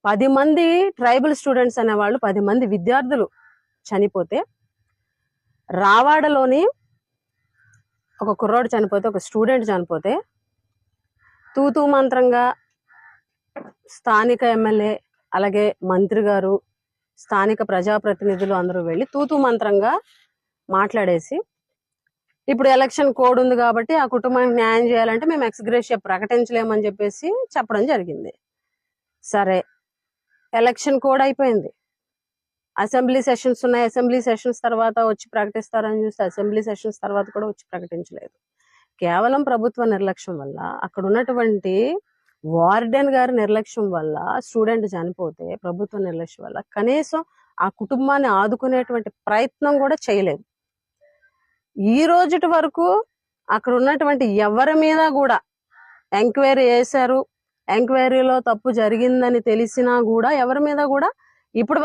10 మంది tribal students అనేవాళ్ళు 10 మంది విద్యార్థులు చనిపోతే, రావాడలోని ఒక కుర్రాడు చనిపోతే, ఒక స్టూడెంట్ చనిపోతే తూతూ మంత్రంగా స్థానిక ఎమ్మెల్యే అలాగే మంత్రి గారు, స్థానిక ప్రజాప్రతినిధులు అందరూ వెళ్ళి తూతూ మంత్రంగా మాట్లాడేసి, ఇప్పుడు ఎలక్షన్ కోడ్ ఉంది కాబట్టి ఆ కుటుంబానికి న్యాయం చేయాలంటే మేము ఎక్స్గ్రేషియా ప్రకటించలేమని చెప్పేసి చెప్పడం జరిగింది. సరే, ఎలక్షన్ కోడ్ అయిపోయింది, అసెంబ్లీ సెషన్స్ ఉన్నాయి, అసెంబ్లీ సెషన్స్ తర్వాత వచ్చి ప్రకటిస్తారని చూస్తే అసెంబ్లీ సెషన్స్ తర్వాత కూడా వచ్చి ప్రకటించలేదు. కేవలం ప్రభుత్వ నిర్లక్ష్యం వల్ల, అక్కడ ఉన్నటువంటి వార్డెన్ గారి నిర్లక్ష్యం వల్ల స్టూడెంట్ చనిపోతే, ప్రభుత్వ నిర్లక్ష్యం వల్ల కనీసం ఆ కుటుంబాన్ని ఆదుకునేటువంటి ప్రయత్నం కూడా చేయలేదు. ఈ రోజుటి వరకు అక్కడ ఉన్నటువంటి ఎవరి మీద కూడా ఎంక్వైరీ చేశారు, ఎంక్వైరీలో తప్పు జరిగిందని తెలిసినా కూడా ఎవరి మీద కూడా ఇప్పుడు